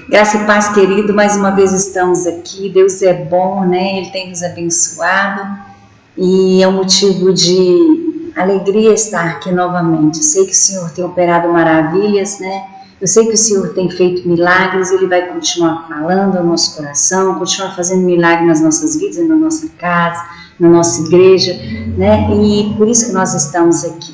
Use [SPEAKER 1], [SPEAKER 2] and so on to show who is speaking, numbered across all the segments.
[SPEAKER 1] Graça e paz, querido, mais uma vez estamos aqui. Deus é bom, né? Ele tem nos abençoado e é um motivo de alegria estar aqui novamente. Eu sei que o Senhor tem operado maravilhas, né? Eu sei que o Senhor tem feito milagres, Ele vai continuar falando ao nosso coração, continuar fazendo milagres nas nossas vidas, na nossa casa, na nossa igreja, né? E por isso que nós estamos aqui.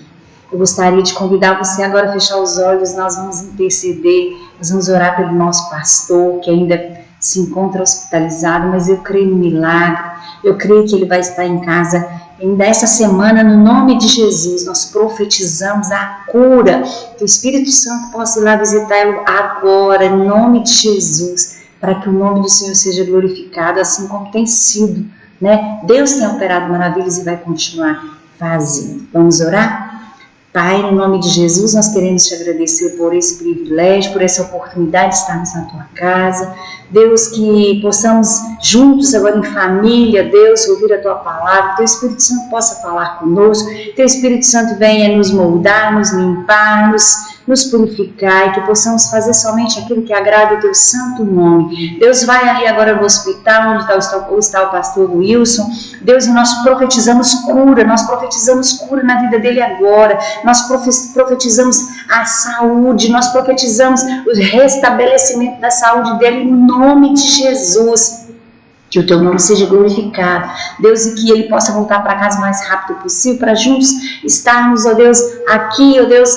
[SPEAKER 1] Eu gostaria de convidar você agora a fechar os olhos, nós vamos interceder, nós vamos orar pelo nosso pastor, que ainda se encontra hospitalizado, mas eu creio no milagre, eu creio que ele vai estar em casa ainda essa semana, no nome de Jesus. Nós profetizamos a cura, que o Espírito Santo possa ir lá visitá-lo agora, em nome de Jesus, para que o nome do Senhor seja glorificado, assim como tem sido, né? Deus tem operado maravilhas e vai continuar fazendo. Vamos orar? Pai, no nome de Jesus, nós queremos te agradecer por esse privilégio, por essa oportunidade de estarmos na tua casa. Deus, que possamos juntos agora em família, Deus, ouvir a tua palavra, teu Espírito Santo possa falar conosco, teu Espírito Santo venha nos moldar, nos limpar, nos purificar e que possamos fazer somente aquilo que agrada o teu santo nome. Deus, vai ali agora no hospital, onde está o pastor Wilson. Deus, nós profetizamos cura na vida dele agora. Nós profetizamos a saúde, nós profetizamos o restabelecimento da saúde dele em nome de Jesus. Que o teu nome seja glorificado, Deus, e que ele possa voltar para casa o mais rápido possível, para juntos estarmos, ó Deus, aqui, ó Deus,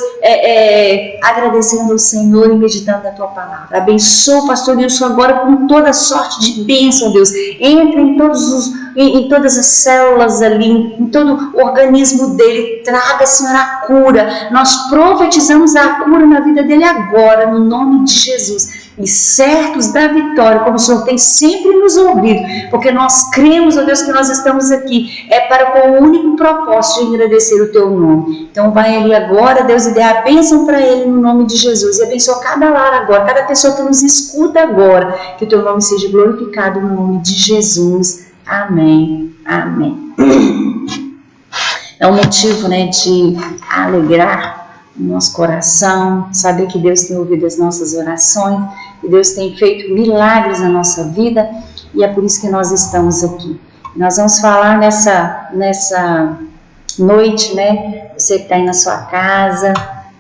[SPEAKER 1] agradecendo ao Senhor e meditando na tua palavra. Abençoa o pastor Wilson agora com toda sorte de bênção, Deus. Entra em todas as células ali, em todo o organismo dele, traga, Senhor, a cura. Nós profetizamos a cura na vida dele agora, no nome de Jesus. E certos da vitória, como o Senhor tem sempre nos ouvido, porque nós cremos, ó Deus, que nós estamos aqui, para com o único propósito de agradecer o teu nome. Então vai ali agora, Deus, e dê a bênção para ele no nome de Jesus, e abençoa cada lar agora, cada pessoa que nos escuta agora, que o teu nome seja glorificado no nome de Jesus. Amém, amém. É um motivo, né, de alegrar o nosso coração, saber que Deus tem ouvido as nossas orações, que Deus tem feito milagres na nossa vida, e é por isso que nós estamos aqui. Nós vamos falar nessa noite, né, você que está aí na sua casa,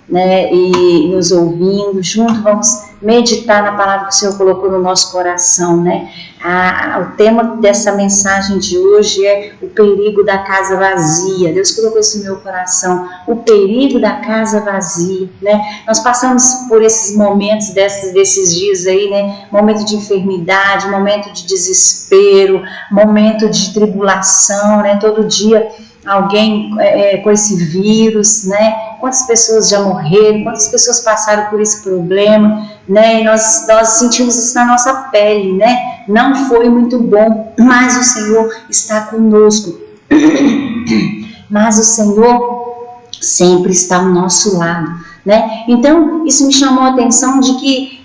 [SPEAKER 1] né, e nos ouvindo, junto vamos meditar na palavra que o Senhor colocou no nosso coração, né? O tema dessa mensagem de hoje é o perigo da casa vazia. Deus colocou isso no meu coração, o perigo da casa vazia, né? Nós passamos por esses momentos desses dias aí, né? Momento de enfermidade, momento de desespero, momento de tribulação, né? Todo dia alguém com esse vírus, né? Quantas pessoas já morreram, quantas pessoas passaram por esse problema, né? E nós sentimos isso na nossa pele, né? Não foi muito bom, mas o Senhor está conosco. Mas o Senhor sempre está ao nosso lado, né? Então, isso me chamou a atenção de que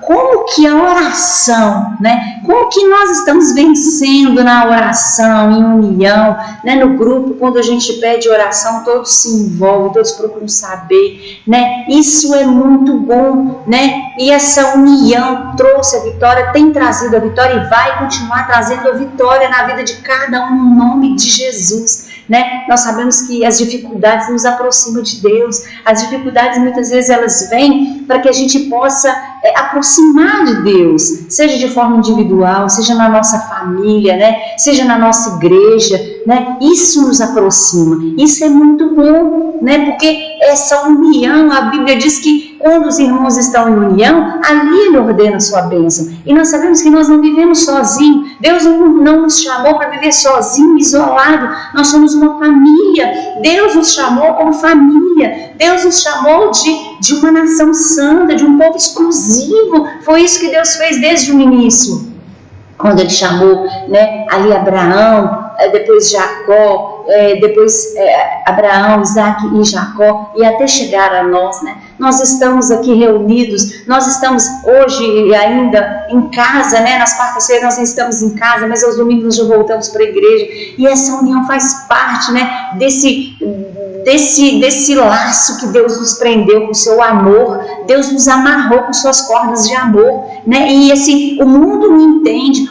[SPEAKER 1] como que a oração, né? Como que nós estamos vencendo na oração, em união, né? No grupo, quando a gente pede oração, todos se envolvem, todos procuram saber, né? Isso é muito bom, né? E essa união trouxe a vitória, tem trazido a vitória e vai continuar trazendo a vitória na vida de cada um, no nome de Jesus, né? Nós sabemos que as dificuldades nos aproximam de Deus. As dificuldades muitas vezes elas vêm para que a gente possa aproximar de Deus, seja de forma individual, seja na nossa família, né? Seja na nossa igreja, né? Isso nos aproxima, isso é muito bom, né? Porque essa união, a Bíblia diz que quando os irmãos estão em união, ali Ele ordena a sua bênção. E nós sabemos que nós não vivemos sozinhos. Deus não nos chamou para viver sozinho, isolado. Nós somos uma família. Deus nos chamou como família. Deus nos chamou de uma nação santa, de um povo exclusivo. Foi isso que Deus fez desde o início. Quando Ele chamou, né, ali Abraão, depois Jacó, depois Abraão, Isaac e Jacó, e até chegar a nós, né? Nós estamos aqui reunidos, nós estamos hoje ainda em casa, né? Nas quartas-feiras nós estamos em casa, mas aos domingos nós já voltamos para a igreja, e essa união faz parte, né, desse laço que Deus nos prendeu com o seu amor. Deus nos amarrou com suas cordas de amor, né? E assim, o mundo não entende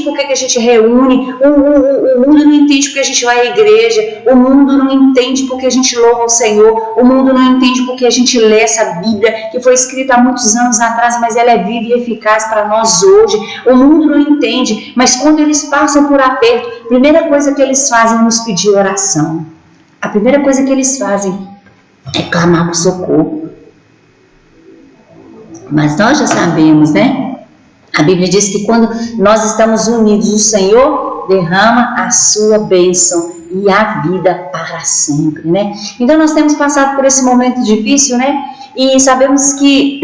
[SPEAKER 1] por que a gente reúne, o mundo não entende porque a gente vai à igreja, o mundo não entende porque a gente louva o Senhor, o mundo não entende porque a gente lê essa Bíblia que foi escrita há muitos anos atrás, mas ela é viva e eficaz para nós hoje. O mundo não entende, mas quando eles passam por aperto, a primeira coisa que eles fazem é nos pedir oração. A primeira coisa que eles fazem é clamar por socorro. Mas nós já sabemos, né? A Bíblia diz que quando nós estamos unidos, o Senhor derrama a sua bênção e a vida para sempre, né? Então nós temos passado por esse momento difícil, né? E sabemos que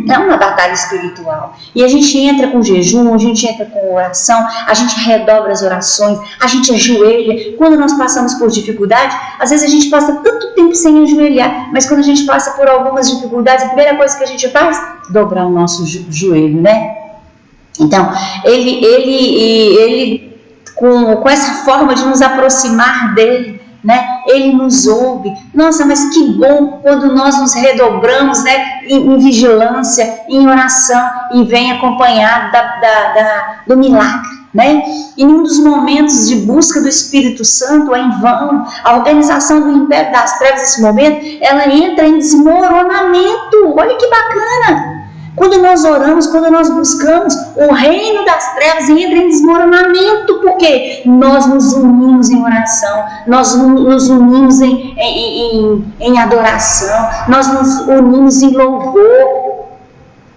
[SPEAKER 1] é uma batalha espiritual. E a gente entra com jejum, a gente entra com oração, a gente redobra as orações, a gente ajoelha. Quando nós passamos por dificuldade, às vezes a gente passa tanto tempo sem ajoelhar, mas quando a gente passa por algumas dificuldades, a primeira coisa que a gente faz é dobrar o nosso joelho, né? Então, ele com essa forma de nos aproximar dele, né? Ele nos ouve. Nossa, mas que bom quando nós nos redobramos, né? Em vigilância, em oração, e vem acompanhado do milagre, né? E em um dos momentos de busca do Espírito Santo é em vão. A organização do Império das Trevas, nesse momento, ela entra em desmoronamento. Olha que bacana! Quando nós oramos, quando nós buscamos, o reino das trevas entra em desmoronamento, porque nós nos unimos em oração, nós nos unimos em adoração, nós nos unimos em louvor,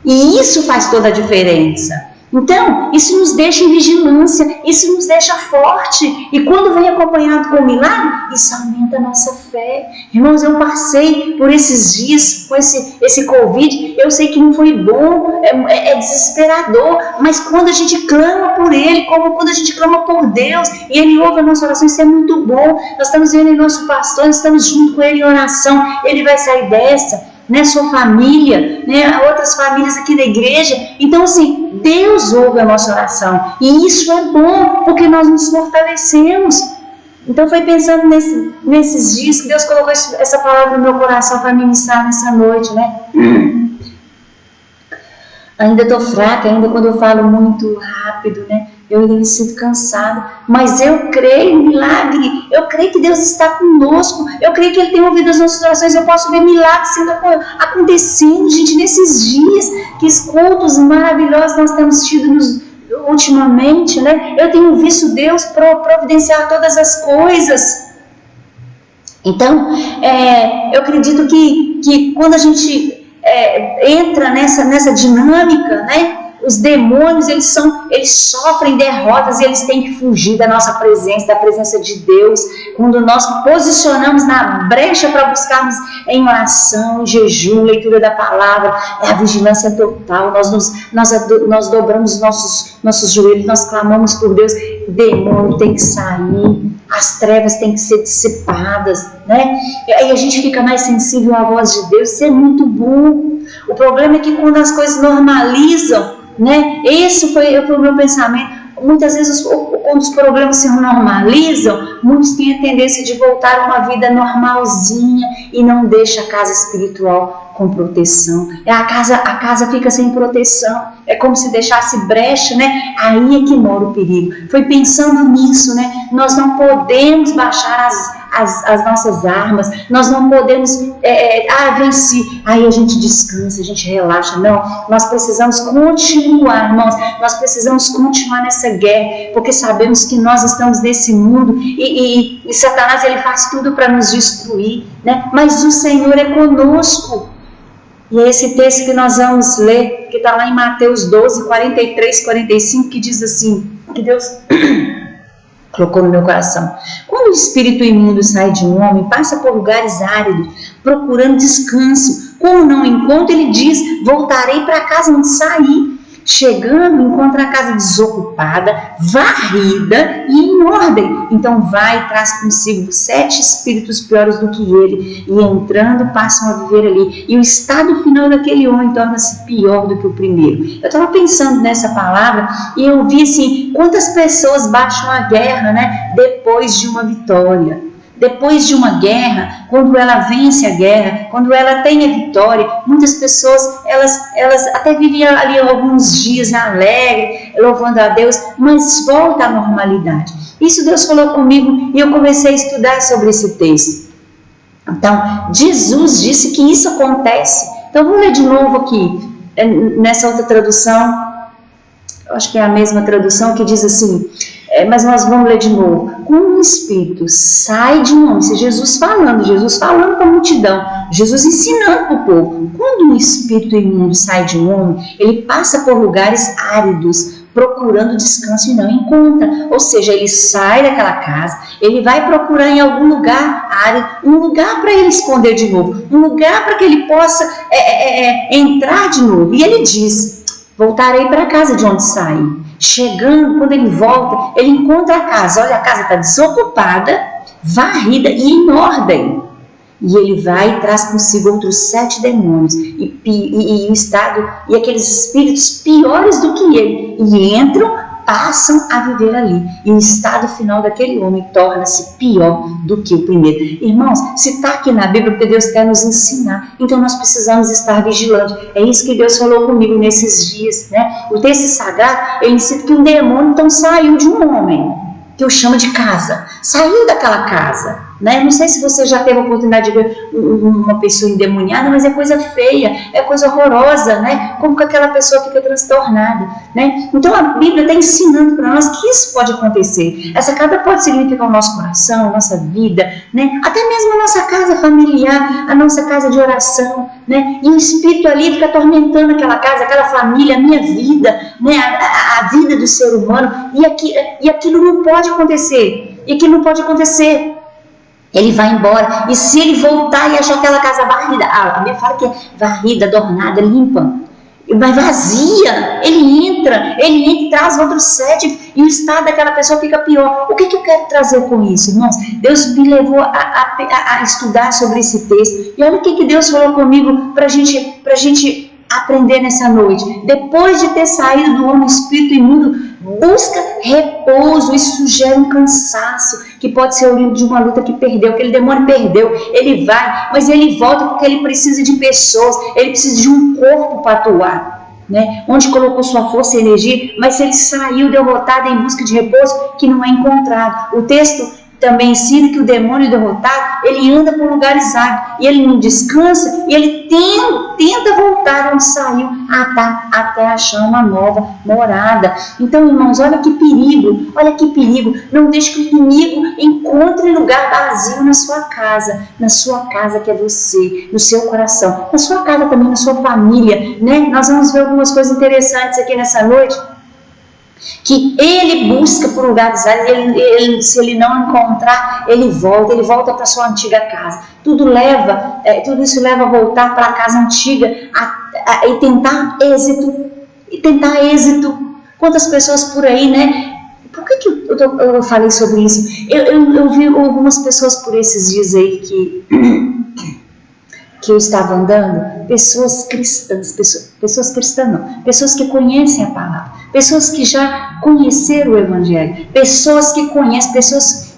[SPEAKER 1] e isso faz toda a diferença. Então, isso nos deixa em vigilância, isso nos deixa forte, e quando vem acompanhado com o milagre, isso aumenta a nossa fé. Irmãos, eu passei por esses dias com esse Covid, eu sei que não foi bom, é desesperador, mas quando a gente clama por Ele, como quando a gente clama por Deus, e Ele ouve a nossa oração, isso é muito bom. Nós estamos vendo em nosso pastor, nós estamos junto com Ele em oração, Ele vai sair dessa, né, sua família, né, outras famílias aqui da igreja. Então, assim, Deus ouve a nossa oração, e isso é bom, porque nós nos fortalecemos. Então, foi pensando nesses dias que Deus colocou essa palavra no meu coração para ministrar nessa noite, né? Ainda estou fraca, ainda quando eu falo muito rápido, né? Eu ainda me sinto cansada, mas eu creio no milagre, eu creio que Deus está conosco, eu creio que Ele tem ouvido as nossas orações, eu posso ver milagres acontecendo, gente, nesses dias, que cultos maravilhosos nós temos tido ultimamente, né? Eu tenho visto Deus providenciar todas as coisas. Então, eu acredito que quando a gente entra nessa dinâmica, né? Os demônios, eles sofrem derrotas e eles têm que fugir da nossa presença, da presença de Deus. Quando nós posicionamos na brecha para buscarmos em oração, em jejum, leitura da palavra, a vigilância total, nós dobramos nossos joelhos, nós clamamos por Deus, o demônio tem que sair, as trevas têm que ser dissipadas, né? E aí a gente fica mais sensível à voz de Deus, isso é muito bom. O problema é que quando as coisas normalizam, né? Esse foi o meu pensamento. Muitas vezes, quando os problemas se normalizam, muitos têm a tendência de voltar a uma vida normalzinha e não deixa a casa espiritual com proteção. A casa fica sem proteção. É como se deixasse brecha, né? Aí é que mora o perigo. Foi pensando nisso, né? Nós não podemos baixar as nossas armas, nós não podemos vencer, aí a gente descansa, a gente relaxa. Não, nós precisamos continuar, irmãos, nós precisamos continuar nessa guerra, porque sabemos que nós estamos nesse mundo e Satanás, ele faz tudo para nos destruir, né? Mas o Senhor é conosco. E é esse texto que nós vamos ler, que está lá em Mateus 12, 43, 45, que diz assim, que Deus colocou no meu coração: quando o espírito imundo sai de um homem, passa por lugares áridos, procurando descanso. Como não encontra, ele diz: voltarei para casa onde saí. Chegando, encontra a casa desocupada, varrida e em ordem. Então vai e traz consigo 7 espíritos piores do que ele, e entrando passam a viver ali. E o estado final daquele homem torna-se pior do que o primeiro. Eu estava pensando nessa palavra e eu vi assim, quantas pessoas baixam a guerra, né, depois de uma vitória. Depois de uma guerra, quando ela vence a guerra, quando ela tem a vitória, muitas pessoas, elas até viviam ali alguns dias alegre, louvando a Deus, mas volta à normalidade. Isso Deus falou comigo e eu comecei a estudar sobre esse texto. Então, Jesus disse que isso acontece. Então, vamos ler de novo aqui, nessa outra tradução, eu acho que é a mesma tradução que diz assim, mas nós vamos ler de novo. Quando o Espírito sai de um homem, isso é Jesus falando para a multidão, Jesus ensinando para o povo. Quando um Espírito imundo sai de um homem, ele passa por lugares áridos, procurando descanso e não encontra. Ou seja, ele sai daquela casa, ele vai procurar em algum lugar árido, um lugar para ele esconder de novo, um lugar para que ele possa entrar de novo. E ele diz, voltarei para a casa de onde saí. Chegando, quando ele volta, ele encontra a casa. Olha, a casa está desocupada, varrida e em ordem. E ele vai e traz consigo outros 7 demônios e o estado e aqueles espíritos piores do que ele. E entram, passam a viver ali. E o estado final daquele homem torna-se pior do que o primeiro. Irmãos, se está aqui na Bíblia, porque Deus quer nos ensinar, então nós precisamos estar vigilantes. É isso que Deus falou comigo nesses dias, né? O texto sagrado, ele ensina que um demônio então saiu de um homem, que eu chamo de casa, saiu daquela casa, né? Não sei se você já teve a oportunidade de ver uma pessoa endemoniada, mas é coisa feia, é coisa horrorosa, né? Como que aquela pessoa fica transtornada, né? Então a Bíblia está ensinando para nós que isso pode acontecer. Essa casa pode significar o nosso coração, a nossa vida, né? Até mesmo a nossa casa familiar, a nossa casa de oração, né? E o espírito ali fica atormentando aquela casa, aquela família, a minha vida, né? A vida do ser humano, e aquilo não pode acontecer, e aquilo não pode acontecer. Ele vai embora, e se ele voltar e achar aquela casa varrida, a Bíblia fala que é varrida, adornada, limpa, mas vazia, ele entra e traz outros 7, e o estado daquela pessoa fica pior. O que eu quero trazer com isso, irmãos? Deus me levou a estudar sobre esse texto, e olha o que Deus falou comigo para a gente aprender nessa noite. Depois de ter saído do homem espírito imundo, busca repouso. Isso gera um cansaço que pode ser oriundo de uma luta que perdeu, aquele demônio perdeu. Ele vai, mas ele volta porque ele precisa de pessoas, ele precisa de um corpo para atuar, né? Onde colocou sua força e energia, mas se ele saiu derrotado em busca de repouso, que não é encontrado. O texto também ensina que o demônio derrotado, ele anda por lugares áridos, e ele não descansa, e ele tenta voltar onde saiu, até achar uma nova morada. Então, irmãos, olha que perigo, não deixe que o inimigo encontre lugar vazio na sua casa que é você, no seu coração, na sua casa também, na sua família, né? Nós vamos ver algumas coisas interessantes aqui nessa noite, que ele busca por lugares áridos, se ele não encontrar, ele volta para sua antiga casa. Tudo isso leva a voltar para a casa antiga e tentar êxito. Quantas pessoas por aí, né? Por que eu falei sobre isso? Eu vi algumas pessoas por esses dias aí que eu estava andando, pessoas cristãs, pessoas que conhecem a palavra, pessoas que já conheceram o Evangelho, pessoas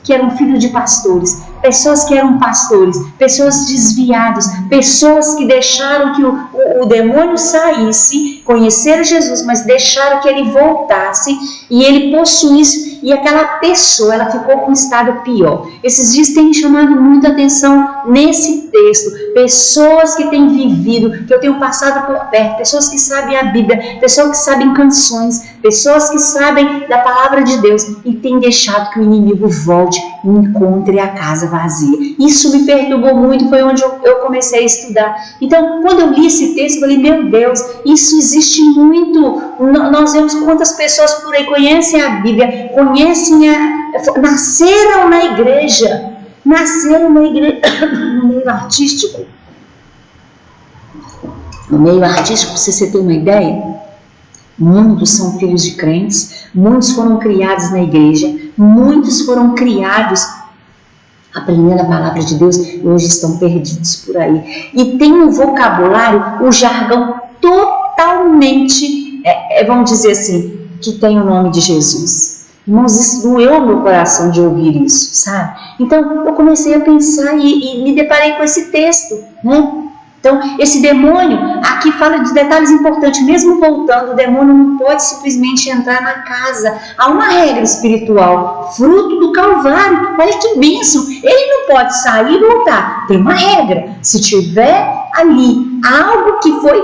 [SPEAKER 1] que eram filhos de pastores, pessoas que eram pastores, pessoas desviadas, pessoas que deixaram que o demônio saísse, conheceram Jesus, mas deixaram que ele voltasse e ele possuísse, e aquela pessoa, ela ficou com um estado pior. Esses dias têm chamado muita atenção nesse texto, pessoas que têm vivido, que eu tenho passado por perto, pessoas que sabem a Bíblia, pessoas que sabem canções, pessoas que sabem da palavra de Deus e têm deixado que o inimigo volte e encontre a casa vazia. Isso me perturbou muito, foi onde eu comecei a estudar. Então, quando eu li esse texto, eu falei, meu Deus, isso existe muito. Nós vemos quantas pessoas por aí conhecem a Bíblia, nasceram na igreja, no meio artístico. No meio artístico, para você ter uma ideia, muitos são filhos de crentes, muitos foram criados na igreja, muitos foram criados aprendendo a palavra de Deus e hoje estão perdidos por aí. E tem um vocabulário, um jargão totalmente, vamos dizer assim, que tem o nome de Jesus. Irmãos, isso doeu no meu coração de ouvir isso, sabe? Então, eu comecei a pensar e me deparei com esse texto, né? Então, esse demônio, aqui fala de detalhes importantes, mesmo voltando, o demônio não pode simplesmente entrar na casa. Há uma regra espiritual, fruto do Calvário. Olha que bênção! Ele não pode sair e voltar. Tem uma regra. Se tiver ali algo que foi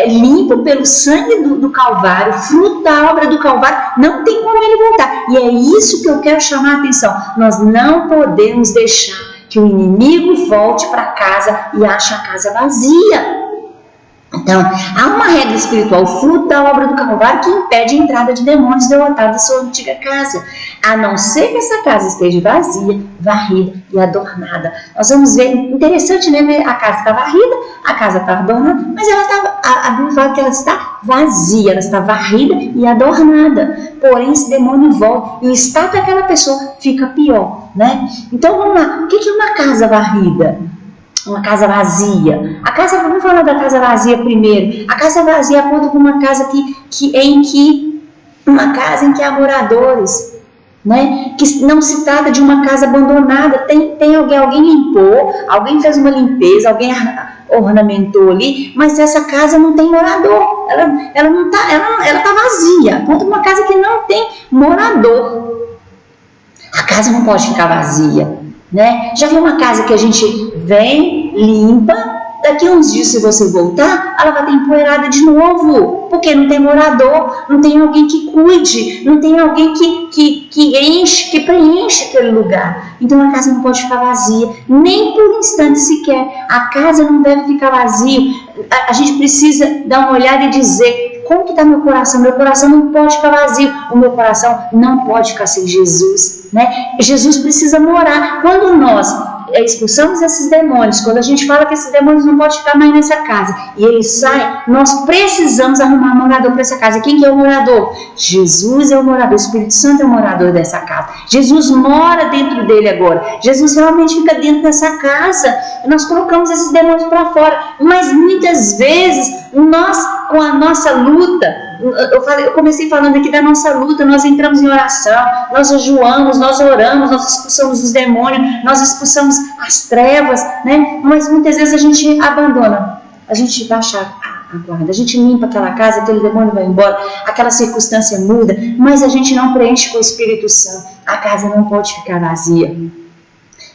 [SPEAKER 1] limpo pelo sangue do Calvário, fruto da obra do Calvário, não tem como ele voltar. E é isso que eu quero chamar a atenção. Nós não podemos deixar que o inimigo volte para casa e ache a casa vazia. Então, há uma regra espiritual, fruto da obra do Calvário, que impede a entrada de demônios derrotados da sua antiga casa, a não ser que essa casa esteja vazia, varrida e adornada. Nós vamos ver, interessante, né? A casa está varrida, a casa está adornada, mas a Bíblia fala que ela está vazia, ela está varrida e adornada. Porém, esse demônio volta e o estado daquela pessoa fica pior, né? Então, vamos lá. O que é uma casa varrida? Uma casa vazia. Vamos falar da casa vazia primeiro. A casa vazia aponta para uma casa em que há moradores, né? Que não se trata de uma casa abandonada. Tem alguém limpou, alguém fez uma limpeza, alguém ornamentou ali, mas essa casa não tem morador. Ela está vazia. Aponta para uma casa que não tem morador. A casa não pode ficar vazia. Né? Já viu uma casa que a gente vem, limpa, daqui a uns dias, se você voltar, ela vai ter empoeirada de novo, porque não tem morador, não tem alguém que cuide, não tem alguém que preenche aquele lugar. Então a casa não pode ficar vazia, nem por um instante sequer. A casa não deve ficar vazia. A gente precisa dar uma olhada e dizer: como que está meu coração? Meu coração não pode ficar vazio. O meu coração não pode ficar sem Jesus, né? Jesus precisa morar. Quando nós expulsamos esses demônios, quando a gente fala que esses demônios não podem ficar mais nessa casa e eles saem, nós precisamos arrumar um morador para essa casa. Quem que é o morador? Jesus é o morador, o Espírito Santo é o morador dessa casa. Jesus mora dentro dele agora. Jesus realmente fica dentro dessa casa. Nós colocamos esses demônios para fora, mas muitas vezes nós, com a nossa luta, eu comecei falando aqui da nossa luta, nós entramos em oração, nós jejuamos, nós oramos, nós expulsamos os demônios, nós expulsamos as trevas, né? Mas muitas vezes a gente abandona, a gente baixa a guarda, a gente limpa aquela casa, aquele demônio vai embora, aquela circunstância muda, mas a gente não preenche com o Espírito Santo, a casa não pode ficar vazia.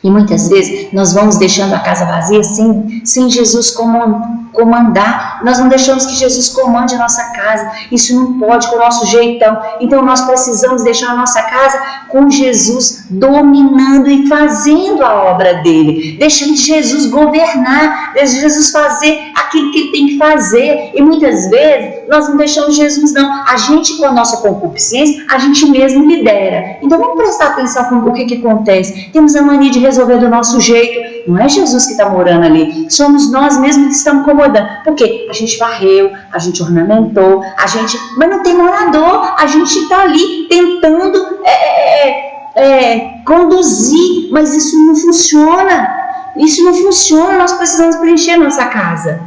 [SPEAKER 1] E muitas vezes nós vamos deixando a casa vazia sem Jesus comandar. Nós não deixamos que Jesus comande a nossa casa. Isso não pode, com o nosso jeitão. Então nós precisamos deixar a nossa casa com Jesus dominando e fazendo a obra dele. Deixando Jesus governar, deixando Jesus fazer aquilo que ele tem que fazer. E muitas vezes nós não deixamos Jesus não. A gente, com a nossa concupiscência, a gente mesmo lidera. Então vamos prestar atenção com o que acontece. Temos a mania de resolver do nosso jeito. Não é Jesus que está morando ali, somos nós mesmos que estamos incomodando. Por quê? A gente varreu, a gente ornamentou, mas não tem morador. A gente está ali tentando conduzir, mas isso não funciona. Isso não funciona, nós precisamos preencher a nossa casa.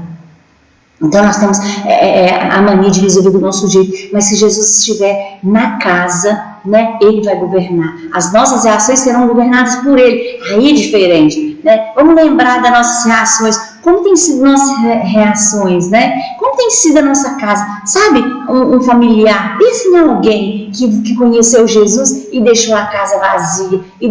[SPEAKER 1] Então nós temos a mania de resolver do nosso jeito, mas se Jesus estiver na casa, né, ele vai governar. As nossas reações serão governadas por ele. Aí é diferente, né? Vamos lembrar das nossas reações. Como tem sido nossas reações, né? Como tem sido a nossa casa? Sabe, um familiar, pense em alguém que conheceu Jesus e deixou a casa vazia, e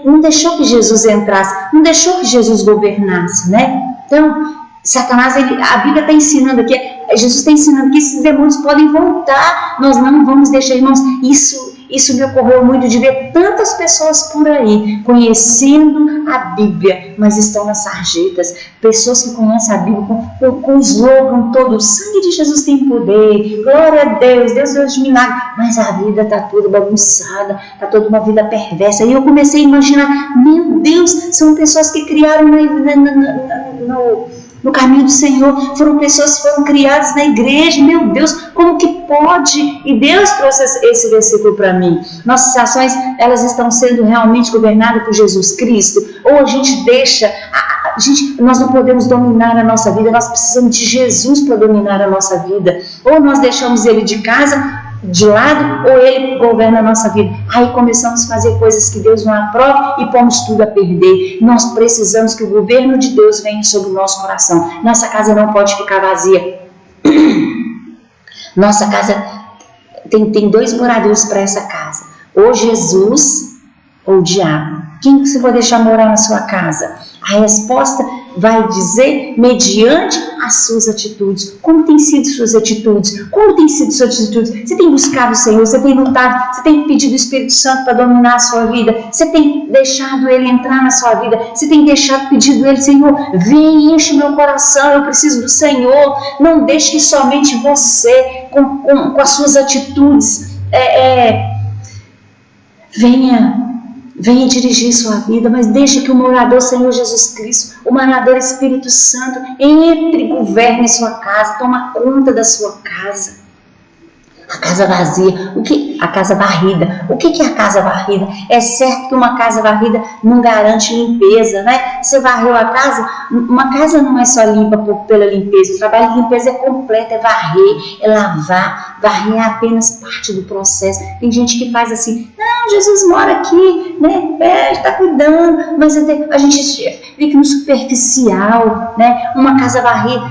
[SPEAKER 1] não deixou que Jesus entrasse, não deixou que Jesus governasse, né? Então, Satanás, a Bíblia está ensinando aqui, Jesus está ensinando que esses demônios podem voltar. Nós não vamos deixar, irmãos. Isso me ocorreu muito de ver tantas pessoas por aí conhecendo a Bíblia, mas estão nas sarjetas. Pessoas que conhecem a Bíblia com o slogan todo: o sangue de Jesus tem poder, glória a Deus, Deus é de milagre, mas a vida está toda bagunçada, está toda uma vida perversa. E eu comecei a imaginar: meu Deus, são pessoas que criaram no caminho do Senhor, foram pessoas que foram criadas na igreja. Meu Deus, como que pode? E Deus trouxe esse versículo para mim. Nossas ações, elas estão sendo realmente governadas por Jesus Cristo? Ou a gente deixa, nós não podemos dominar a nossa vida, nós precisamos de Jesus para dominar a nossa vida. Ou nós deixamos ele de casa de lado ou ele governa a nossa vida. Aí começamos a fazer coisas que Deus não aprova e pomos tudo a perder. Nós precisamos que o governo de Deus venha sobre o nosso coração. Nossa casa não pode ficar vazia. Nossa casa tem 2 moradores para essa casa: ou Jesus ou o diabo. Quem que você vai deixar morar na sua casa? A resposta vai dizer mediante as suas atitudes. Como tem sido suas atitudes? Como tem sido suas atitudes? Você tem buscado o Senhor? Você tem lutado? Você tem pedido o Espírito Santo para dominar a sua vida? Você tem deixado Ele entrar na sua vida? Você tem pedido Ele: Senhor, vem, enche meu coração, eu preciso do Senhor. Não deixe que somente você, com as suas atitudes, venha dirigir sua vida, mas deixa que o morador Senhor Jesus Cristo, o morador Espírito Santo, entre e governe sua casa, toma conta da sua casa. A casa vazia, a casa varrida. O que é a casa varrida? É certo que uma casa varrida não garante limpeza, né? Você varreu a casa, uma casa não é só limpa pela limpeza, o trabalho de limpeza é completo, é varrer, é lavar. Varrer é apenas parte do processo. Tem gente que faz assim: não, Jesus mora aqui, né? Está cuidando, mas a gente fica no superficial, né? Uma casa varrida,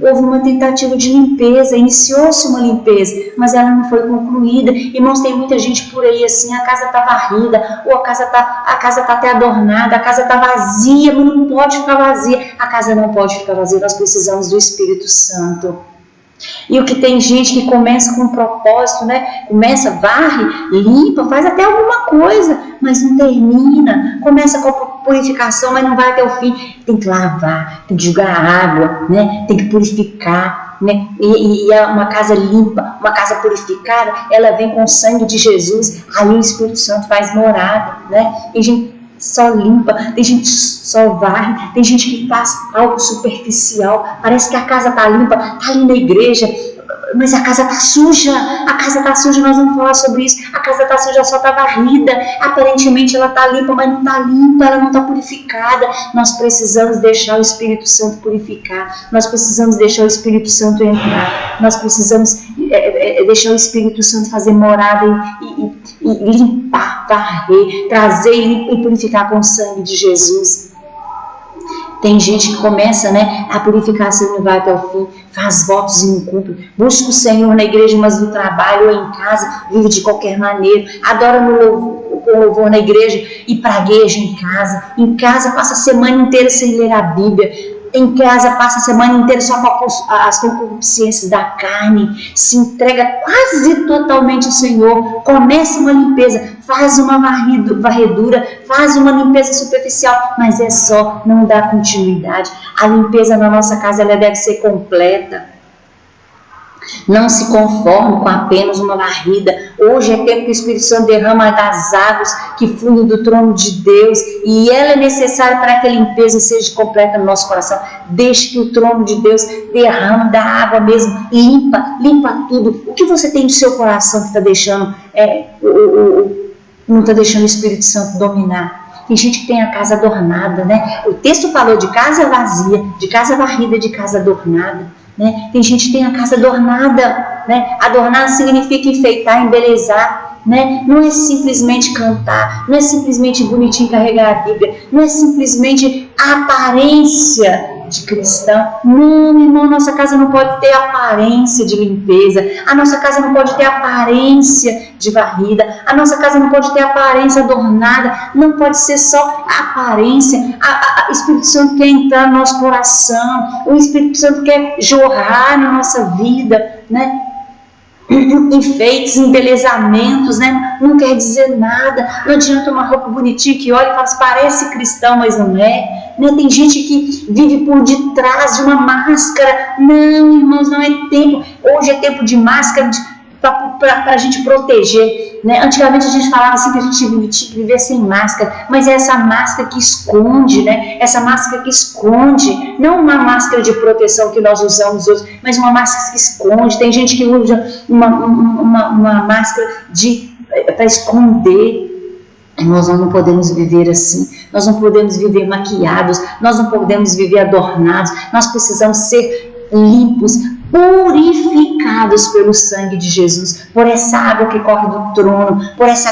[SPEAKER 1] houve uma tentativa de limpeza, iniciou-se uma limpeza, mas ela não foi concluída. Irmãos, tem muita gente por aí assim: a casa está varrida, ou a casa tá até adornada, a casa está vazia, mas não pode ficar vazia. A casa não pode ficar vazia, nós precisamos do Espírito Santo. E o que tem gente que começa com um propósito, né? Começa, varre, limpa, faz até alguma coisa, mas não termina. Começa com a purificação, mas não vai até o fim. Tem que lavar, tem que jogar água, né? Tem que purificar, né? E uma casa limpa, uma casa purificada, ela vem com o sangue de Jesus. Aí o Espírito Santo faz morada, né? Tem gente só limpa, tem gente só varre, tem gente que faz algo superficial. Parece que a casa está limpa, está ali na igreja, mas a casa está suja. A casa está suja, nós vamos falar sobre isso. A casa está suja, só está varrida. Aparentemente ela está limpa, mas não está limpa, ela não está purificada. Nós precisamos deixar o Espírito Santo purificar. Nós precisamos deixar o Espírito Santo entrar. Nós precisamos deixar o Espírito Santo fazer morada e limpar, varrer, trazer e purificar com o sangue de Jesus. Tem gente que começa, né, a purificação não vai até o fim, faz votos e não cumpre, busca o Senhor na igreja, mas no trabalho ou em casa, vive de qualquer maneira, adora com louvor na igreja e pragueja em casa passa a semana inteira sem ler a Bíblia, em casa passa a semana inteira só com as concupiscências da carne, se entrega quase totalmente ao Senhor, começa uma limpeza, faz uma varredura, faz uma limpeza superficial, mas é só, não dá continuidade. A limpeza na nossa casa ela deve ser completa. Não se conforme com apenas uma varrida. Hoje é tempo que o Espírito Santo derrama das águas que fluem do trono de Deus, e ela é necessária para que a limpeza seja completa no nosso coração. Deixe que o trono de Deus derrame da água mesmo, limpa tudo. O que você tem no seu coração que está deixando, não está deixando o Espírito Santo dominar? Tem gente que tem a casa adornada, né? O texto falou de casa vazia, de casa varrida, de casa adornada. Né? Tem gente que tem a casa adornada, né? Adornar significa enfeitar, embelezar, né? Não é simplesmente cantar, não é simplesmente bonitinho carregar a Bíblia, não é simplesmente a aparência de cristão. Não, irmão, nossa casa não pode ter aparência de limpeza, a nossa casa não pode ter aparência de varrida, a nossa casa não pode ter aparência adornada, não pode ser só aparência. O Espírito Santo quer entrar no nosso coração, o Espírito Santo quer jorrar na nossa vida, né? Enfeites, embelezamentos, né? Não quer dizer nada. Não adianta uma roupa bonitinha que olha e fala, parece cristão, mas não é. Né? Tem gente que vive por detrás de uma máscara. Não, irmãos, não é tempo. Hoje é tempo de máscara para a gente proteger. Né? Antigamente a gente falava assim que a gente tinha que viver sem máscara, mas é essa máscara que esconde, né? Essa máscara que esconde, não uma máscara de proteção que nós usamos hoje, mas uma máscara que esconde. Tem gente que usa uma máscara para esconder. Nós não podemos viver assim, nós não podemos viver maquiados, nós não podemos viver adornados, nós precisamos ser limpos, purificados. banhados pelo sangue de Jesus, por essa água que corre do trono, por essa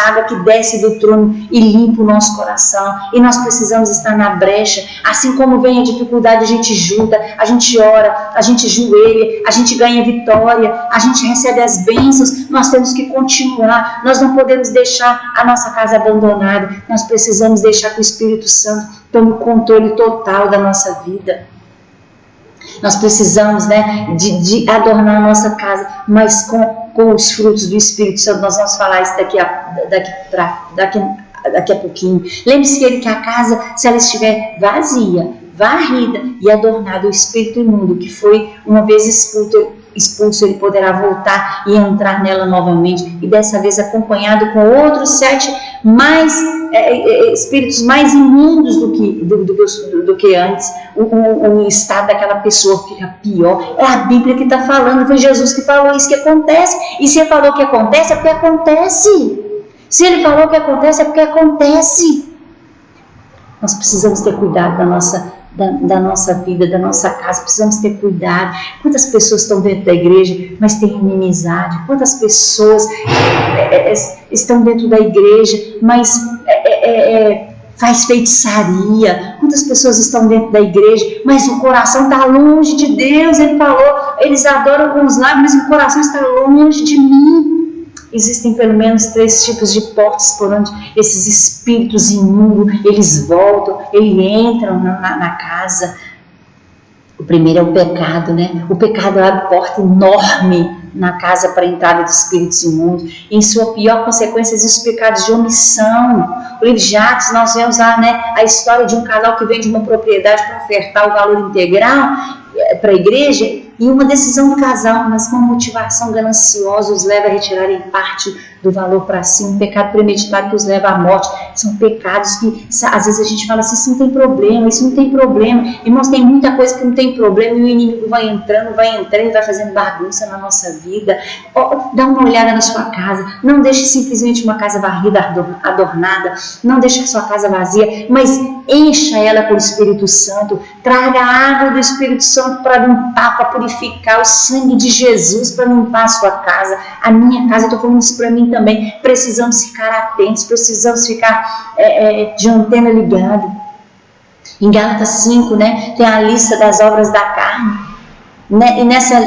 [SPEAKER 1] água que desce do trono e limpa o nosso coração. E nós precisamos estar na brecha. Assim como vem a dificuldade, a gente junta, a gente ora, a gente joelha, a gente ganha vitória, a gente recebe as bênçãos. Nós temos que continuar. Nós não podemos deixar a nossa casa abandonada. Nós precisamos deixar que o Espírito Santo tome o controle total da nossa vida. Nós precisamos, né, de adornar a nossa casa, mas com os frutos do Espírito Santo. Nós vamos falar isso daqui a pouquinho. Lembre-se que a casa, se ela estiver vazia, varrida e adornada, o espírito imundo que foi uma vez expulso, ele poderá voltar e entrar nela novamente, e dessa vez acompanhado com outros 7 espíritos mais imundos do que antes. O estado daquela pessoa fica pior. É a Bíblia que está falando, foi Jesus que falou isso que acontece. E se ele falou que acontece, é porque acontece. Se ele falou que acontece, é porque acontece. Nós precisamos ter cuidado da nossa vida, da nossa casa. Precisamos ter cuidado. Quantas pessoas estão dentro da igreja, mas têm inimizade? Quantas pessoas estão dentro da igreja, mas faz feitiçaria? Quantas pessoas estão dentro da igreja, mas o coração está longe de Deus? Ele falou, eles adoram com os lábios, mas o coração está longe de mim. Existem pelo menos 3 tipos de portas por onde esses espíritos imundos, eles voltam, eles entram na casa. O primeiro é o pecado, né? O pecado abre porta enorme na casa para a entrada dos espíritos imundos. E em sua pior consequência, existem os pecados de omissão. O livro de Atos, nós vemos lá, né, a história de um casal que vende uma propriedade para ofertar o valor integral para a igreja, e uma decisão do casal, mas com uma motivação gananciosa, os leva a retirarem parte do valor para si. Um pecado premeditado que os leva à morte. São pecados que às vezes a gente fala assim, isso não tem problema, isso não tem problema. Irmãos, tem muita coisa que não tem problema, e o inimigo vai entrando e vai fazendo bagunça na nossa vida. Dá uma olhada na sua casa, não deixe simplesmente uma casa varrida, adornada, não deixe a sua casa vazia, mas encha ela com o Espírito Santo, traga a água do Espírito Santo para limpar, para purificar, o sangue de Jesus para limpar a sua casa, a minha casa. Eu estou falando isso para mim também. Precisamos ficar atentos, precisamos ficar de antena ligada. Em Gálatas 5, né, tem a lista das obras da carne, né, e nessa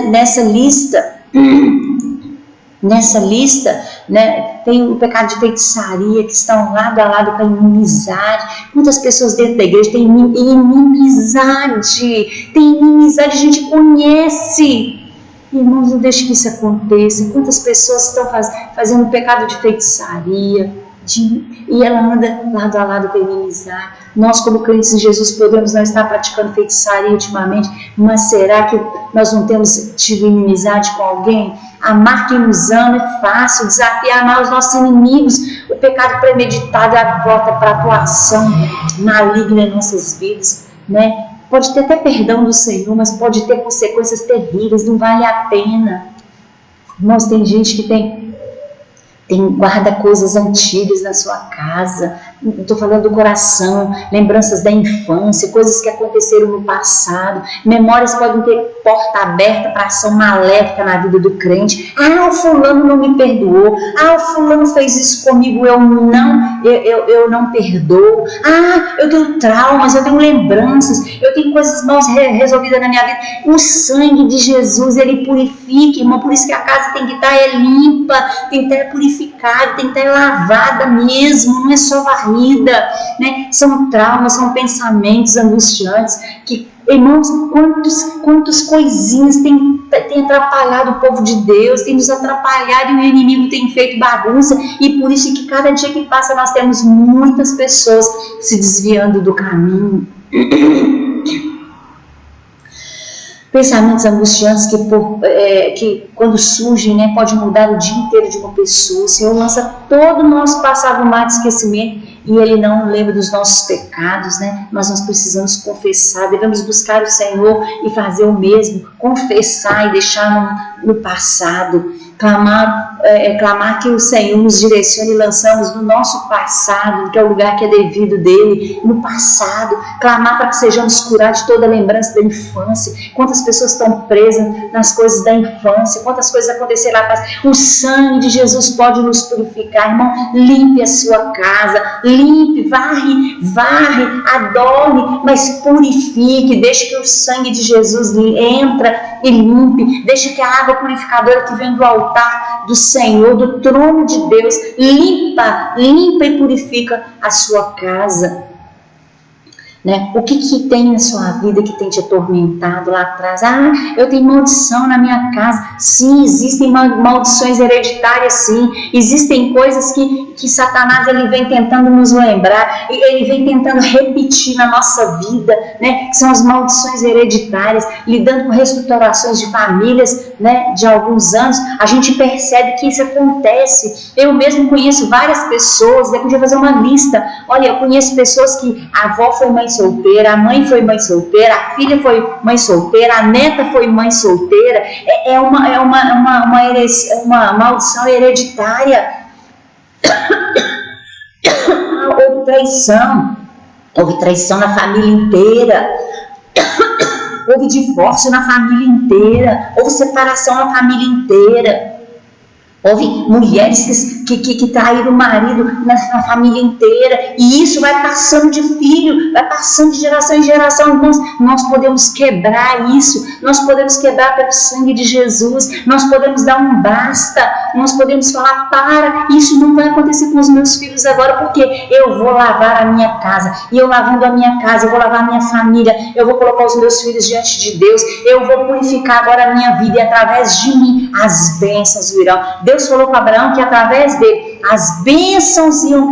[SPEAKER 1] lista, né, tem o pecado de feitiçaria, que estão lado a lado com a inimizade. Muitas pessoas dentro da igreja têm inimizade, a gente conhece. Irmãos, não deixe que isso aconteça. Quantas pessoas estão fazendo pecado de feitiçaria, e ela anda lado a lado com a inimizade. Nós, como crentes em Jesus, podemos não estar praticando feitiçaria ultimamente, mas será que nós não temos tido inimizade com alguém? Amar quem nos ama é fácil, desafiar amar os nossos inimigos. O pecado premeditado é a porta para a atuação maligna em nossas vidas, né? Pode ter até perdão do Senhor, mas pode ter consequências terríveis, não vale a pena. Irmãos, tem gente que guarda coisas antigas na sua casa. Estou falando do coração, lembranças da infância, coisas que aconteceram no passado. Memórias podem ter porta aberta para ação maléfica na vida do crente. O fulano não me perdoou. O fulano fez isso comigo, eu não perdoo. Eu tenho traumas, eu tenho lembranças, eu tenho coisas mal resolvidas na minha vida. O sangue de Jesus, ele purifica, irmão. Por isso que a casa tem que estar limpa, tem que estar purificada, tem que estar lavada mesmo, não é só varrida. Né? São traumas, são pensamentos angustiantes que, irmãos, quantas coisinhas tem atrapalhado o povo de Deus, tem nos atrapalhado, e o inimigo tem feito bagunça, e por isso que cada dia que passa nós temos muitas pessoas se desviando do caminho. Pensamentos angustiantes que quando surgem, né, pode mudar o dia inteiro de uma pessoa. O Senhor lança todo o nosso passado no mar de esquecimento e Ele não lembra dos nossos pecados, né? Mas nós precisamos confessar, devemos buscar o Senhor e fazer o mesmo, confessar e deixar no passado, clamar que o Senhor nos direcione e lançamos no nosso passado, que é o lugar que é devido dele, no passado, clamar para que sejamos curados de toda lembrança da infância. Quantas pessoas estão presas nas coisas da infância, quantas coisas aconteceram lá atrás. O sangue de Jesus pode nos purificar, irmão. Limpe a sua casa, limpe, varre, adore, mas purifique, deixe que o sangue de Jesus entra e limpe, deixe que a água purificadora que vem do altar do Senhor, do trono de Deus, limpa e purifica a sua casa. Né? O que tem na sua vida que tem te atormentado lá atrás? Eu tenho maldição na minha casa. Sim, existem maldições hereditárias, sim. Existem coisas que Satanás ele vem tentando nos lembrar, ele vem tentando repetir na nossa vida, né? Que são as maldições hereditárias, lidando com reestruturações de famílias, né? De alguns anos, a gente percebe que isso acontece. Eu mesmo conheço várias pessoas, eu podia fazer uma lista. Olha, eu conheço pessoas que a avó foi mãe solteira, a mãe foi mãe solteira, a filha foi mãe solteira, a neta foi mãe solteira. É uma maldição hereditária. Houve traição na família inteira, houve divórcio na família inteira, houve separação na família inteira. Houve mulheres que traíram o marido na família inteira. E isso vai passando de filho, vai passando de geração em geração. Irmãos, nós podemos quebrar isso. Nós podemos quebrar pelo sangue de Jesus. Nós podemos dar um basta. Nós podemos falar, isso não vai acontecer com os meus filhos agora, porque eu vou lavar a minha casa. E eu lavando a minha casa, eu vou lavar a minha família. Eu vou colocar os meus filhos diante de Deus. Eu vou purificar agora a minha vida. E através de mim, as bênçãos virão. Deus falou para Abraão que através dele as bênçãos iam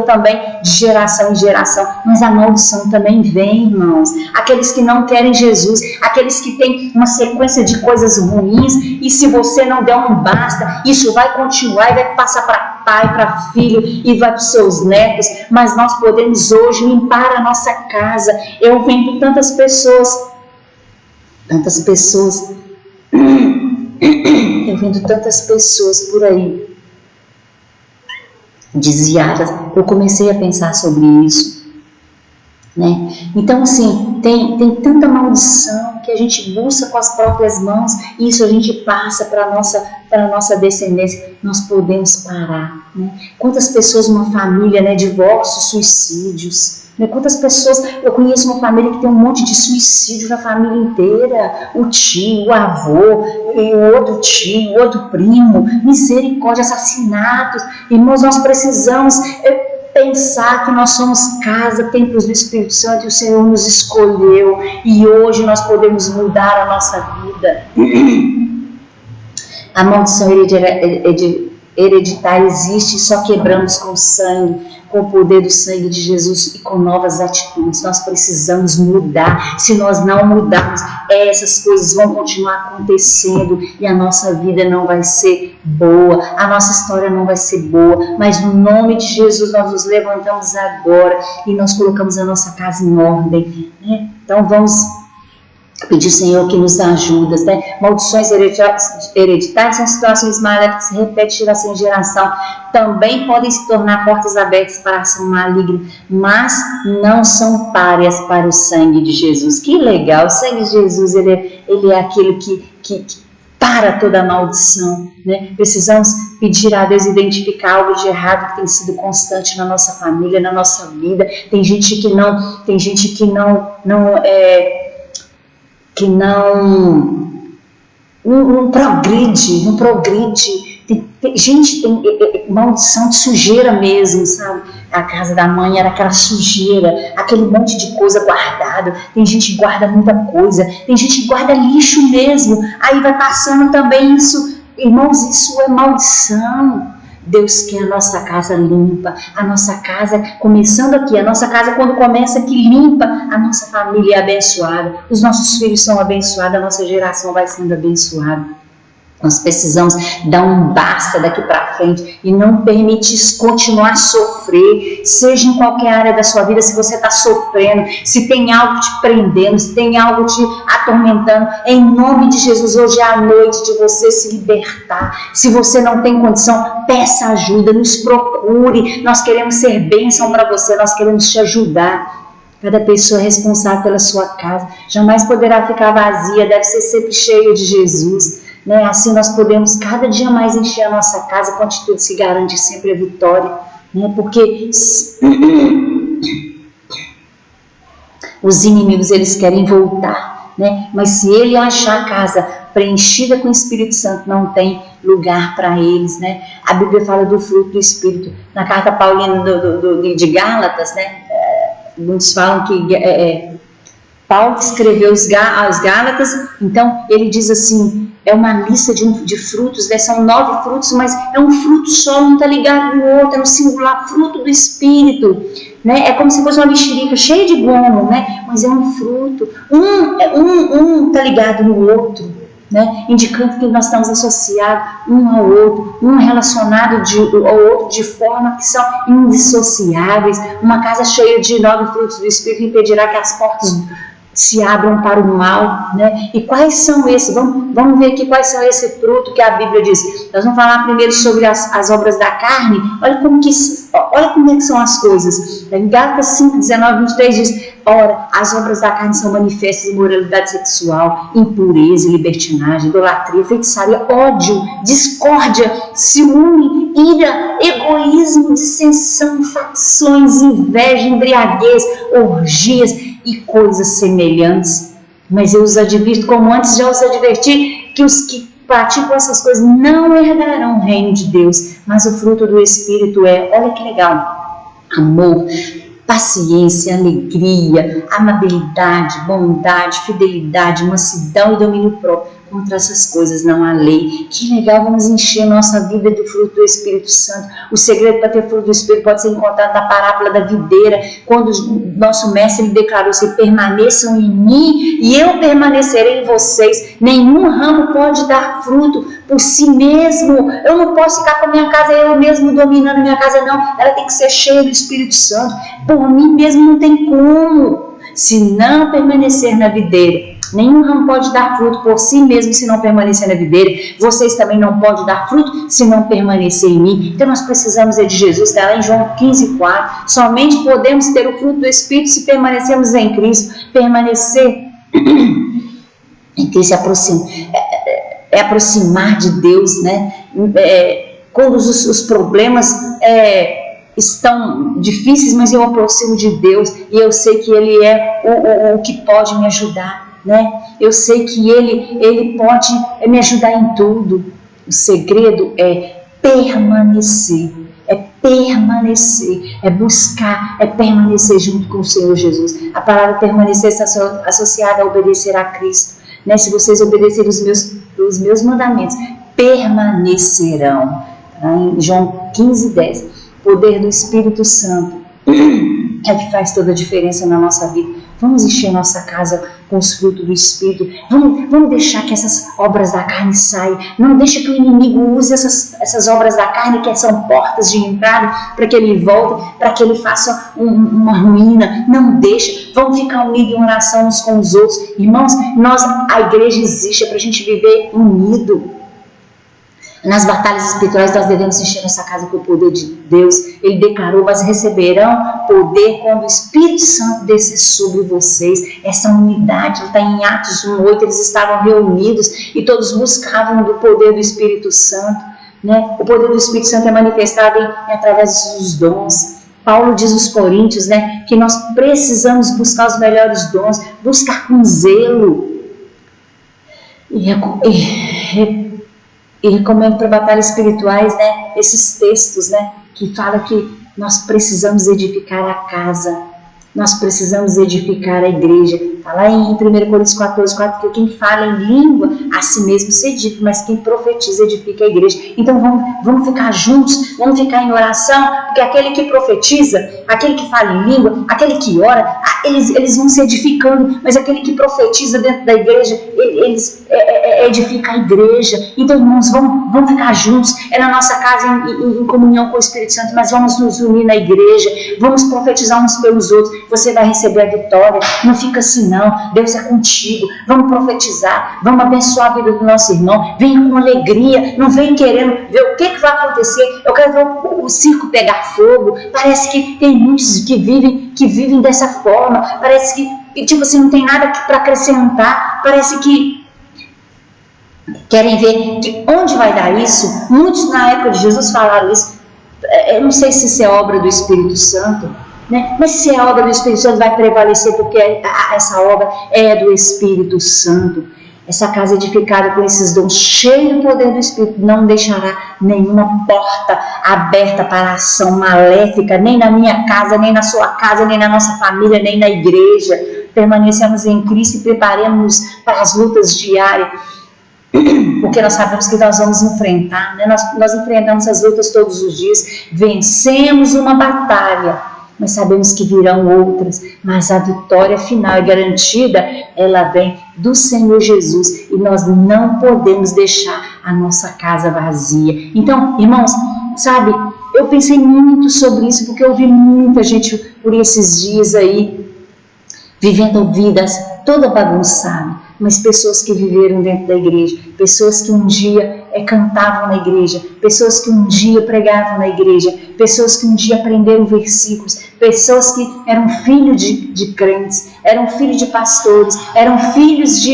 [SPEAKER 1] também de geração em geração, mas a maldição também vem, irmãos. Aqueles que não querem Jesus, aqueles que têm uma sequência de coisas ruins, e se você não der um basta, isso vai continuar e vai passar para pai, para filho e vai para os seus netos. Mas nós podemos hoje limpar a nossa casa. Eu vendo tantas pessoas eu vendo tantas pessoas por aí desviadas. Eu comecei a pensar sobre isso, né? Então assim, tem tanta maldição que a gente busca com as próprias mãos, e isso a gente passa para a nossa descendência. Nós podemos parar, né? Quantas pessoas numa família, né? Divórcios, suicídios. Quantas pessoas, eu conheço uma família que tem um monte de suicídio na família inteira, o tio, o avô, o outro tio, o outro primo, misericórdia, assassinatos. Irmãos, nós precisamos pensar que nós somos casa, templos do Espírito Santo, e o Senhor nos escolheu, e hoje nós podemos mudar a nossa vida. A maldição hereditária existe, só quebramos com sangue, com o poder do sangue de Jesus e com novas atitudes. Nós precisamos mudar. Se nós não mudarmos, essas coisas vão continuar acontecendo e a nossa vida não vai ser boa, a nossa história não vai ser boa. Mas no nome de Jesus nós nos levantamos agora e nós colocamos a nossa casa em ordem, né? Então vamos pedir, Senhor, que nos ajuda, né? Maldições hereditárias são situações maléficas que se repetem de geração em geração. Também podem se tornar portas abertas para a ação maligna, mas não são párias para o sangue de Jesus. Que legal! O sangue de Jesus, ele é aquele que para toda a maldição, né? Precisamos pedir a Deus identificar algo de errado que tem sido constante na nossa família, na nossa vida. Tem gente que não progride. Tem maldição de sujeira mesmo, sabe? A casa da mãe era aquela sujeira, aquele monte de coisa guardado. Tem gente que guarda muita coisa, tem gente que guarda lixo mesmo. Aí vai passando também isso. Irmãos, isso é maldição. Deus quer a nossa casa limpa, a nossa casa, começando aqui, a nossa casa quando começa aqui limpa, a nossa família é abençoada, os nossos filhos são abençoados, a nossa geração vai sendo abençoada. Nós precisamos dar um basta daqui para frente e não permitir continuar a sofrer, seja em qualquer área da sua vida. Se você está sofrendo, se tem algo te prendendo, se tem algo te atormentando, em nome de Jesus, hoje é a noite de você se libertar. Se você não tem condição, peça ajuda, nos procure. Nós queremos ser bênção para você, nós queremos te ajudar. Cada pessoa é responsável pela sua casa, jamais poderá ficar vazia, deve ser sempre cheia de Jesus. Né? Assim nós podemos cada dia mais encher a nossa casa com atitudes que garante sempre a vitória, né? Porque os inimigos eles querem voltar, né? Mas se ele achar a casa preenchida com o Espírito Santo, não tem lugar para eles, né? A Bíblia fala do fruto do Espírito na carta paulina de Gálatas, né? Muitos falam que Paulo escreveu os Gálatas, então ele diz assim, é uma lista de frutos, né? São 9 frutos, mas é um fruto só, um está ligado no outro, é no singular, fruto do Espírito, né? É como se fosse uma mexerica cheia de gomo, né? Mas é um fruto, um está ligado no outro, né? Indicando que nós estamos associados um ao outro, um relacionado ao outro de forma que são indissociáveis. Uma casa cheia de 9 frutos do Espírito impedirá que as portas se abram para o mal, né? E quais são esses? Vamos ver aqui quais são esses frutos que a Bíblia diz. Nós vamos falar primeiro sobre as obras da carne. Olha como é que são as coisas. Em Gálatas 5, 19, 23 diz: ora, as obras da carne são manifestas: imoralidade sexual, impureza, libertinagem, idolatria, feitiçaria, ódio, discórdia, ciúme, ira, egoísmo, dissensão, facções, inveja, embriaguez, orgias e coisas semelhantes. Mas eu os advirto, como antes já os adverti, que os que praticam essas coisas não herdarão o reino de Deus. Mas o fruto do Espírito olha que legal, amor, paciência, alegria, amabilidade, bondade, fidelidade, mansidão e domínio próprio. Contra essas coisas não há lei. Que legal, vamos encher nossa vida do fruto do Espírito Santo. O segredo para ter fruto do Espírito pode ser encontrado na parábola da videira, quando o nosso mestre ele declarou: se permaneçam em mim e eu permanecerei em vocês. Nenhum ramo pode dar fruto por si mesmo. Eu não posso ficar com a minha casa, eu mesmo dominando a minha casa, não. Ela tem que ser cheia do Espírito Santo. Por mim mesmo não tem como. Se não permanecer na videira, nenhum ramo pode dar fruto por si mesmo se não permanecer na videira. Vocês também não podem dar fruto se não permanecer em mim. Então nós precisamos de Jesus. Está lá em João 15:4. Somente podemos ter o fruto do Espírito se permanecermos em Cristo. Permanecer em Cristo é aproximar de Deus, né? Quando os problemas estão difíceis, mas eu aproximo de Deus e eu sei que Ele é o que pode me ajudar, né? Eu sei que Ele pode me ajudar em tudo. O segredo é permanecer, é buscar, é permanecer junto com o Senhor Jesus. A palavra permanecer está associada a obedecer a Cristo, né? Se vocês obedecerem os meus mandamentos, permanecerão. Em João 15:10. Poder do Espírito Santo é o que faz toda a diferença na nossa vida. Vamos encher nossa casa com os frutos do Espírito. Vamos deixar que essas obras da carne saiam. Não deixe que o inimigo use essas obras da carne, que são portas de entrada, para que ele volte, para que ele faça uma ruína. Não deixe. Vamos ficar unidos em oração uns com os outros. Irmãos, a igreja existe para a gente viver unido. Nas batalhas espirituais nós devemos encher nossa casa com o poder de Deus. Ele declarou: mas receberão poder quando o Espírito Santo descer sobre vocês. Essa unidade está em Atos 1:8. Eles estavam reunidos e todos buscavam do poder do Espírito Santo, né? O poder do Espírito Santo é manifestado através dos dons. Paulo diz aos Coríntios, né, que nós precisamos buscar os melhores dons, buscar com zelo. E recomendo para batalhas espirituais, né, esses textos, né, que falam que nós precisamos edificar a casa, nós precisamos edificar a igreja. Está lá em 1 Coríntios 14:4, que quem fala em língua, a si mesmo se edifica, mas quem profetiza edifica a igreja. Então vamos ficar juntos, vamos ficar em oração, porque aquele que profetiza, aquele que fala em língua, aquele que ora, eles vão se edificando, mas aquele que profetiza dentro da igreja, eles edifica a igreja. Então, irmãos, vamos ficar juntos, é na nossa casa em comunhão com o Espírito Santo, mas vamos nos unir na igreja, vamos profetizar uns pelos outros, você vai receber a vitória, não fica assim não, Deus é contigo, vamos profetizar, vamos abençoar a vida do nosso irmão, venha com alegria, não vem querendo ver o que vai acontecer, eu quero ver o circo pegar fogo. Parece que tem muitos que vivem dessa forma, parece que tipo assim, não tem nada para acrescentar, parece que querem ver que onde vai dar isso. Muitos na época de Jesus falaram isso. Eu não sei se isso é obra do Espírito Santo, né? Mas se é obra do Espírito Santo, vai prevalecer, porque essa obra é do Espírito Santo. Essa casa edificada com esses dons, cheia do poder do Espírito, não deixará nenhuma porta aberta para a ação maléfica, nem na minha casa, nem na sua casa, nem na nossa família, nem na igreja. Permanecemos em Cristo e preparemos para as lutas diárias, porque nós sabemos que nós vamos enfrentar, né? Nós enfrentamos as lutas todos os dias, vencemos uma batalha, mas sabemos que virão outras, mas a vitória final e garantida, ela vem do Senhor Jesus, e nós não podemos deixar a nossa casa vazia. Então, irmãos, sabe, eu pensei muito sobre isso, porque eu vi muita gente por esses dias aí, vivendo vidas toda bagunçada, mas pessoas que viveram dentro da igreja, pessoas que um dia cantavam na igreja, pessoas que um dia pregavam na igreja, pessoas que um dia aprenderam versículos, pessoas que eram filhos de crentes, eram filhos de pastores, eram filhos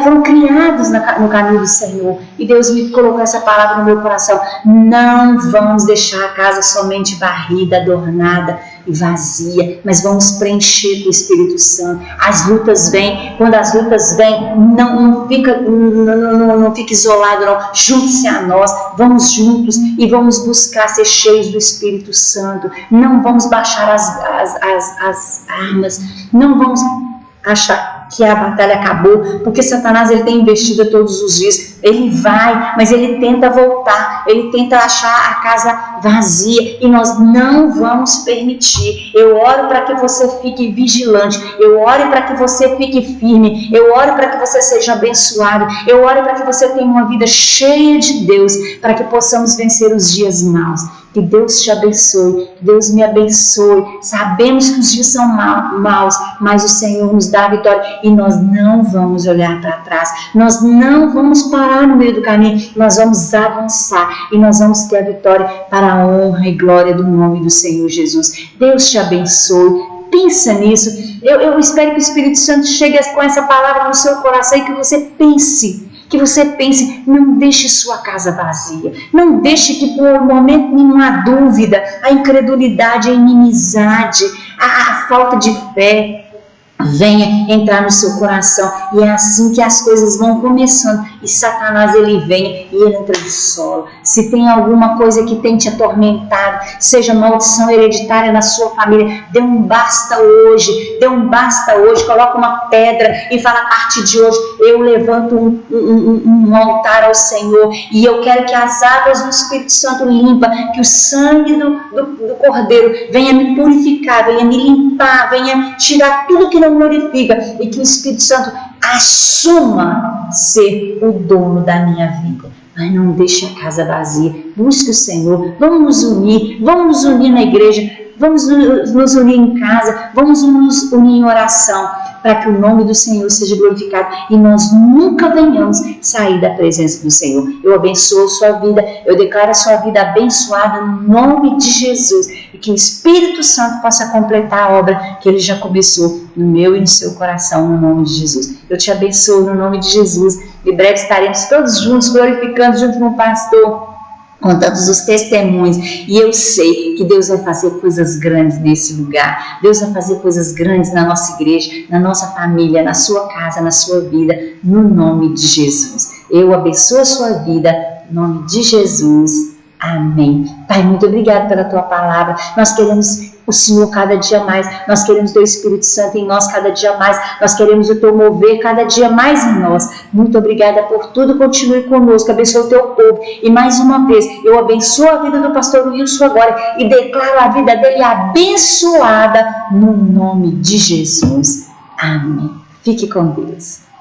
[SPEAKER 1] foram criados no caminho do Senhor. E Deus me colocou essa palavra no meu coração: não vamos deixar a casa somente varrida, adornada e vazia, mas vamos preencher com o Espírito Santo. As lutas vêm, quando as lutas vêm, não fica isolado não, junte-se a nós, vamos juntos e vamos buscar ser cheios do Espírito Santo. Não vamos baixar as armas, não vamos achar que a batalha acabou, porque Satanás ele tem investido todos os dias, ele vai, mas ele tenta voltar, ele tenta achar a casa vazia, e nós não vamos permitir. Eu oro para que você fique vigilante, eu oro para que você fique firme, eu oro para que você seja abençoado, eu oro para que você tenha uma vida cheia de Deus, para que possamos vencer os dias maus. Que Deus te abençoe, que Deus me abençoe. Sabemos que os dias são maus, mas o Senhor nos dá a vitória, e nós não vamos olhar para trás, nós não vamos parar no meio do caminho, nós vamos avançar e nós vamos ter a vitória para a honra e glória do nome do Senhor Jesus. Deus te abençoe. Pensa nisso. Eu espero que o Espírito Santo chegue com essa palavra no seu coração e que você pense. Que você pense, não deixe sua casa vazia, não deixe que por um momento nenhum a dúvida, a incredulidade, a inimizade, a falta de fé venha entrar no seu coração. E é assim que as coisas vão começando, e Satanás ele vem e ele entra de solo. Se tem alguma coisa que tem te atormentado, seja maldição hereditária na sua família, dê um basta hoje, coloca uma pedra e fala: a partir de hoje eu levanto um altar ao Senhor, e eu quero que as águas do Espírito Santo limpa, que o sangue do Cordeiro venha me purificar, venha me limpar, venha tirar tudo que não glorifica, e que o Espírito Santo assuma ser o dono da minha vida. Mas não deixe a casa vazia, busque o Senhor, vamos nos unir na igreja, vamos nos unir em casa, vamos nos unir em oração, para que o nome do Senhor seja glorificado e nós nunca venhamos sair da presença do Senhor. Eu abençoo a sua vida, eu declaro a sua vida abençoada no nome de Jesus, e que o Espírito Santo possa completar a obra que Ele já começou no meu e no seu coração, no nome de Jesus. Eu te abençoo no nome de Jesus. Em breve estaremos todos juntos glorificando junto com o pastor, contando os testemunhos, e eu sei que Deus vai fazer coisas grandes nesse lugar. Deus vai fazer coisas grandes na nossa igreja, na nossa família, na sua casa, na sua vida, no nome de Jesus. Eu abençoo a sua vida, no nome de Jesus. Amém. Pai, muito obrigado pela tua palavra. Nós queremos o Senhor cada dia mais. Nós queremos o teu Espírito Santo em nós cada dia mais. Nós queremos o teu mover cada dia mais em nós. Muito obrigada por tudo. Continue conosco. Abençoe o teu povo. E mais uma vez, eu abençoo a vida do pastor Wilson agora e declaro a vida dele abençoada no nome de Jesus. Amém. Fique com Deus.